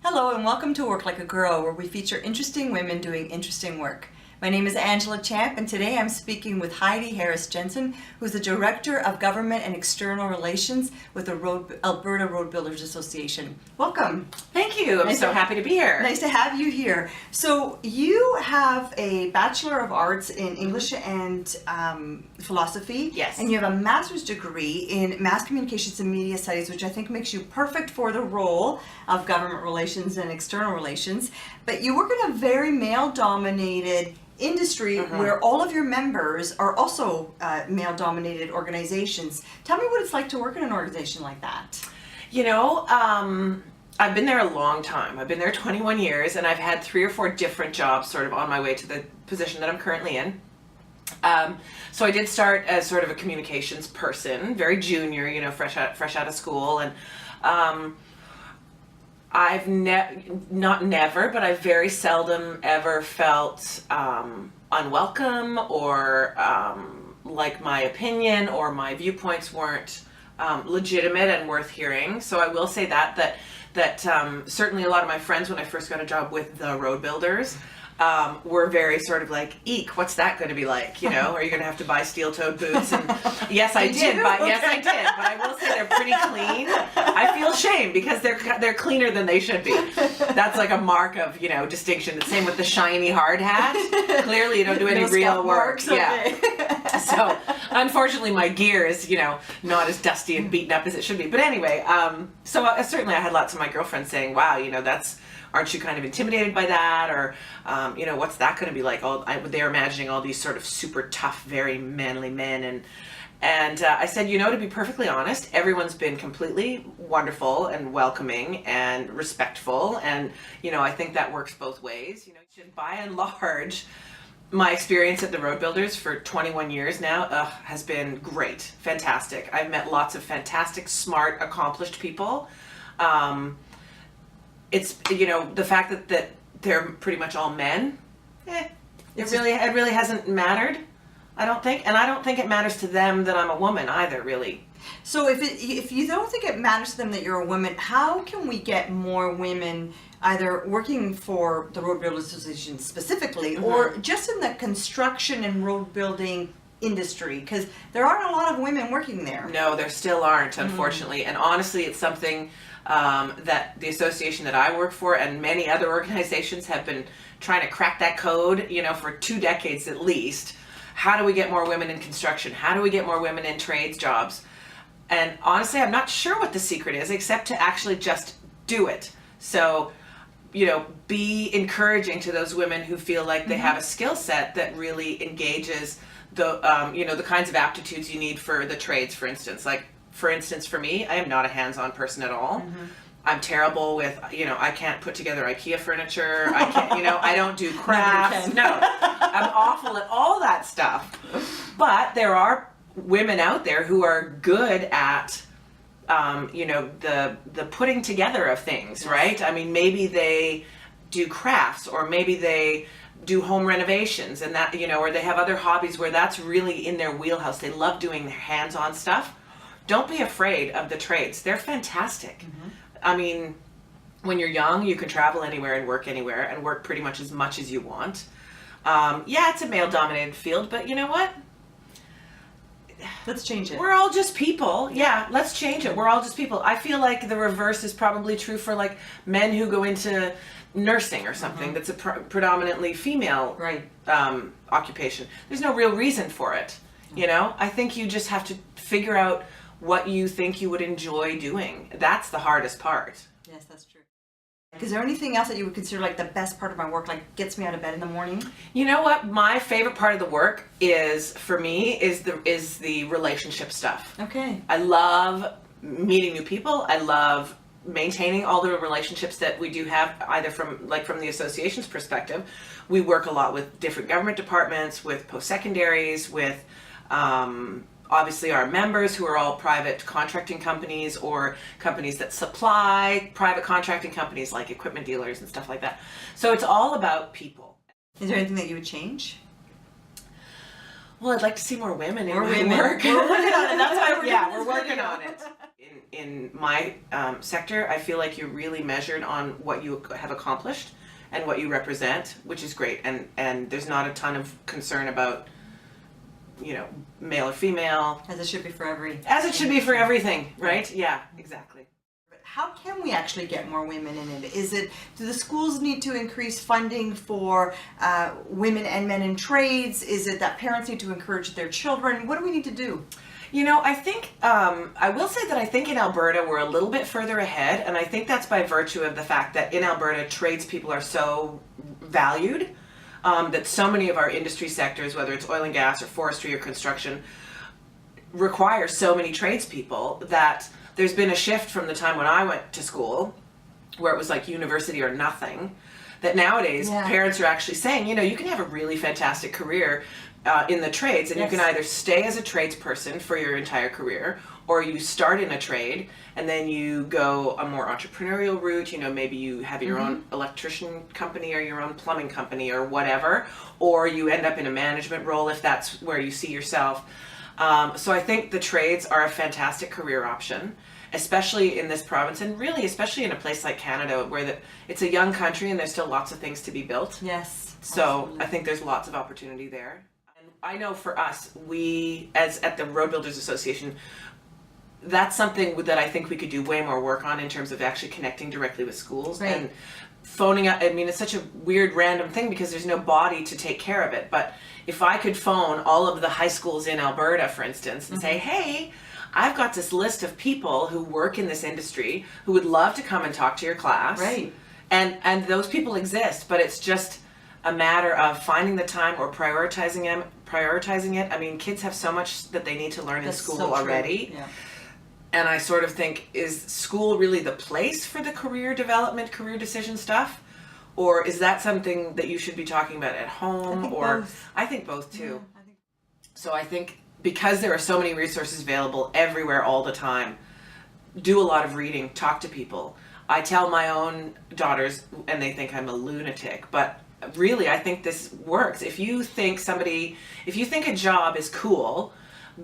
Hello and welcome to Work Like a Girl, where we feature interesting women doing interesting work. My name is Angela Champ, and today I'm speaking with Heidi Harris Jensen, who's the Director of Government and External Relations with the Alberta Road Builders Association. Welcome. Thank you. I'm so happy to be here. Nice to have you here. So you have a Bachelor of Arts in English and Philosophy. Yes. And you have a master's degree in Mass Communications and Media Studies, which I think makes you perfect for the role of government relations and external relations. But you work in a very male-dominated industry where all of your members are also male-dominated organizations. Tell me what it's like to work in an organization like that. You know, I've been there a long time. I've been there 21 years, and I've had 3 or 4 different jobs sort of on my way to the position that I'm currently in. So I did start as sort of a communications person, very junior, you know, fresh out of school, and I've but I've very seldom ever felt unwelcome or like my opinion or my viewpoints weren't legitimate and worth hearing. So I will say that certainly a lot of my friends, when I first got a job with the road builders, were very sort of like, eek, what's that going to be like? You know, are you going to have to buy steel-toed boots? And yes, I did. But I will say they're pretty clean. I feel shame because they're cleaner than they should be. That's like a mark of, you know, distinction. The same with the shiny hard hat. Clearly, you don't do any real work. Okay. Yeah. So unfortunately, my gear is, you know, not as dusty and beaten up as it should be. But anyway, so certainly I had lots of my girlfriends saying, "Wow, you know, aren't you kind of intimidated by that?" Or, you know, what's that going to be like? They're imagining all these sort of super tough, very manly men. And I said, you know, to be perfectly honest, everyone's been completely wonderful and welcoming and respectful. And, you know, I think that works both ways. You know, by and large, my experience at the Road Builders for 21 years now has been great, fantastic. I've met lots of fantastic, smart, accomplished people. It's, you know, the fact that they're pretty much all men, it really hasn't mattered, I don't think. And I don't think it matters to them that I'm a woman either, really. So if you don't think it matters to them that you're a woman, how can we get more women either working for the Road Builders Association specifically, or just in the construction and road building industry? Because there aren't a lot of women working there. No, there still aren't, unfortunately. And honestly, it's something that the association that I work for and many other organizations have been trying to crack that code, you know, for 2 decades at least. How do we get more women in construction? How do we get more women in trades jobs? And honestly, I'm not sure what the secret is, except to actually just do it. So, you know, be encouraging to those women who feel like they have a skill set that really engages the, you know, the kinds of aptitudes you need for the trades, for instance. Like, for instance, for me, I am not a hands-on person at all. I'm terrible with, you know, I can't put together IKEA furniture. I can't, you know, I don't do crafts. No, I'm awful at all that stuff. But there are women out there who are good at, you know, the putting together of things, right? I mean, maybe they do crafts, or maybe they do home renovations, and that, you know, or they have other hobbies where that's really in their wheelhouse. They love doing hands-on stuff. Don't be afraid of the trades. They're fantastic. I mean, when you're young, you can travel anywhere and work pretty much as you want. Yeah, it's a male-dominated field, but you know what? Let's change it. We're all just people. Yeah, let's change it. We're all just people. I feel like the reverse is probably true for like men who go into nursing or something. That's a predominantly female occupation. There's no real reason for it. You know, I think you just have to figure out what you think you would enjoy doing. That's the hardest part. Yes, that's true. Is there anything else that you would consider like the best part of my work, like gets me out of bed in the morning? You know what? My favorite part of the work is the relationship stuff. Okay. I love meeting new people. I love maintaining all the relationships that we do have, either from the association's perspective. We work a lot with different government departments, with post-secondaries, with obviously our members, who are all private contracting companies or companies that supply private contracting companies like equipment dealers and stuff like that. So it's all about people. Is there anything that you would change? Well, I'd like to see more women in my women. work. We're working on it. That's why we're we're working on it. In my sector, I feel like you're really measured on what you have accomplished and what you represent, which is great. And there's not a ton of concern about, male or female. As it should be for every. As it should be for everything, right? Yeah, exactly. How can we actually get more women in it? Do the schools need to increase funding for women and men in trades? Is it that parents need to encourage their children? What do we need to do? I think, I will say that I think in Alberta we're a little bit further ahead, and I think that's by virtue of the fact that in Alberta tradespeople are so valued, that so many of our industry sectors, whether it's oil and gas or forestry or construction, require so many tradespeople that there's been a shift from the time when I went to school, where it was like university or nothing, that nowadays parents are actually saying, you can have a really fantastic career in the trades, and you can either stay as a tradesperson for your entire career, or you start in a trade and then you go a more entrepreneurial route. Maybe you have your own electrician company or your own plumbing company or whatever, or you end up in a management role if that's where you see yourself. So I think the trades are a fantastic career option, especially in this province, and really especially in a place like Canada, where it's a young country and there's still lots of things to be built. Yes. So absolutely. I think there's lots of opportunity there. And I know for us, we, as at the Road Builders Association, that's something that I think we could do way more work on in terms of actually connecting directly with schools and phoning up. I mean, it's such a weird random thing because there's no body to take care of it. But if I could phone all of the high schools in Alberta, for instance, and say, hey, I've got this list of people who work in this industry who would love to come and talk to your class. Right. And those people exist, but it's just a matter of finding the time or prioritizing it. I mean, kids have so much that they need to learn in school already. Yeah. And I sort of think, is school really the place for the career development, career decision stuff? Or is that something that you should be talking about at home? I think both too. Yeah, So I think because there are so many resources available everywhere all the time, do a lot of reading, talk to people. I tell my own daughters, and they think I'm a lunatic, but really I think this works. If you think a job is cool,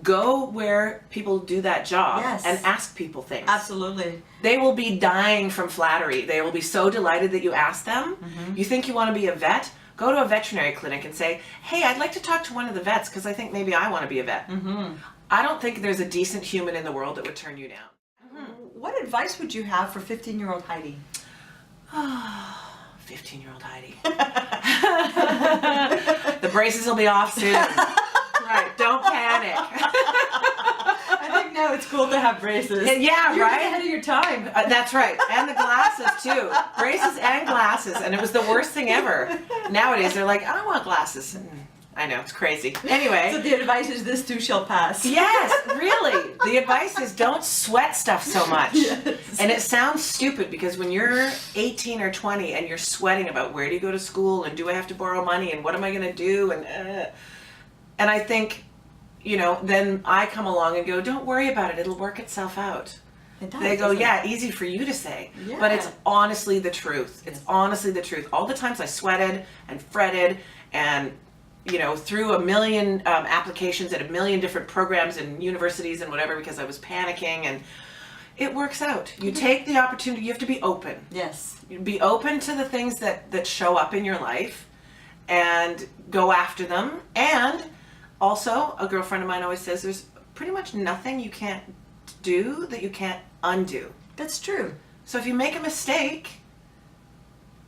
go where people do that job and ask people things. Absolutely. They will be dying from flattery. They will be so delighted that you asked them. You think you want to be a vet? Go to a veterinary clinic and say, hey, I'd like to talk to one of the vets because I think maybe I want to be a vet. I don't think there's a decent human in the world that would turn you down. What advice would you have for 15-year-old Heidi? 15-year-old Heidi. The braces will be off soon. Right, don't panic. I think now it's cool to have braces. Yeah, You're right? ahead of your time. That's right. And the glasses too. Braces and glasses. And it was the worst thing ever. Nowadays they're like, I don't want glasses. I know, it's crazy. Anyway. So the advice is this too shall pass. Yes, really. The advice is don't sweat stuff so much. Yes. And it sounds stupid because when you're 18 or 20 and you're sweating about where do you go to school and do I have to borrow money and what am I going to do and I think, then I come along and go, don't worry about it. It'll work itself out. It does, They go, doesn't yeah, it? easy for you to say. Yeah. But it's honestly the truth. It's honestly the truth. All the times I sweated and fretted and, through a million applications at a million different programs and universities and whatever because I was panicking, and it works out. You take the opportunity. You have to be open. Yes. Be open to the things that show up in your life and go after them. And also, a girlfriend of mine always says there's pretty much nothing you can't do that you can't undo. That's true. So if you make a mistake,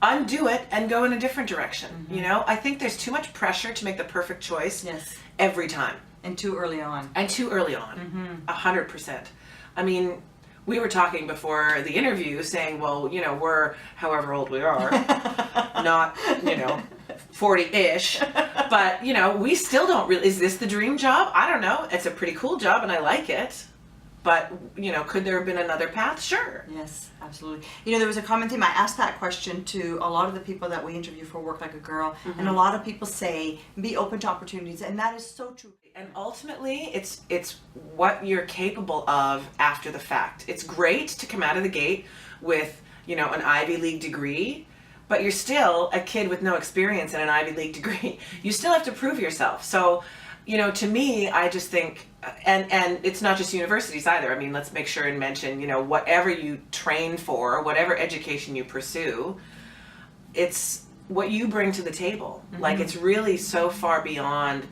undo it and go in a different direction. I think there's too much pressure to make the perfect choice every time. And too early on. 100%. I mean, we were talking before the interview saying, well, we're however old we are, not, 40-ish, but, we still don't really, is this the dream job? I don't know. It's a pretty cool job and I like it. But, could there have been another path? Sure. Yes, absolutely. There was a common theme. I asked that question to a lot of the people that we interview for Work Like a Girl, and a lot of people say, be open to opportunities, and that is so true. And ultimately, it's what you're capable of after the fact. It's great to come out of the gate with, an Ivy League degree, but you're still a kid with no experience in an Ivy League degree. You still have to prove yourself. So you know, to me, I just think, and it's not just universities either. I mean, let's make sure and mention, you know, whatever you train for, whatever education you pursue, it's what you bring to the table. Like, it's really so far beyond,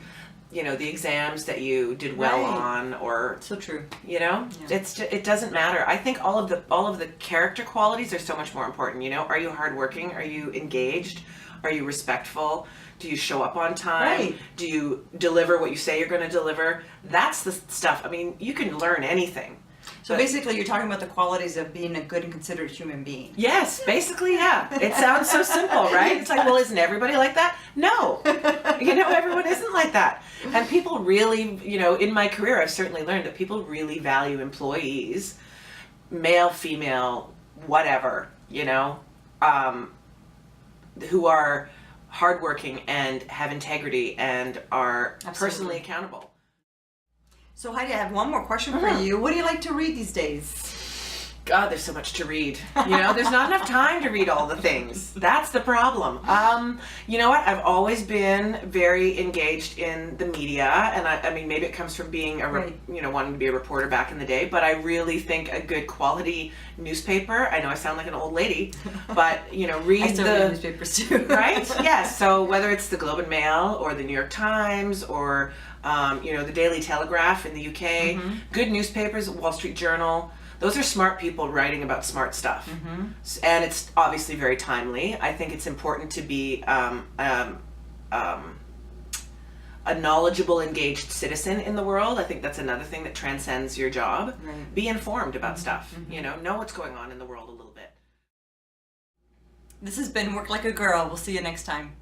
you know, the exams that you did well Right. on, or So true. you know, it doesn't matter. I think all of the character qualities are so much more important. You know, are you hardworking? Are you engaged? Are you respectful? Do you show up on time? Right. Do you deliver what you say you're going to deliver? That's the stuff. I mean, you can learn anything. So But- basically, you're talking about the qualities of being a good and considerate human being. Yes, basically, yeah. It sounds so simple, right? It's like, well, isn't everybody like that? No. You know, everyone isn't like that. And people really, you know, in my career, I've certainly learned that people really value employees, male, female, whatever, you know, who are hardworking and have integrity and are Absolutely. personally accountable. So Heidi, I have one more question for you. What do you like to read these days? God, there's so much to read. You know, there's not enough time to read all the things. That's the problem. You know what? I've always been very engaged in the media, and I mean, maybe it comes from being Right. you know, wanting to be a reporter back in the day. But I really think a good quality newspaper. I know I sound like an old lady, but you know, read I still read newspapers too. right? Yes. So whether it's the Globe and Mail or the New York Times or you know, the Daily Telegraph in the UK, good newspapers, Wall Street Journal. Those are smart people writing about smart stuff, and it's obviously very timely. I think it's important to be a knowledgeable, engaged citizen in the world. I think that's another thing that transcends your job. Right. Be informed about stuff. You know what's going on in the world a little bit. This has been Work Like a Girl. We'll see you next time.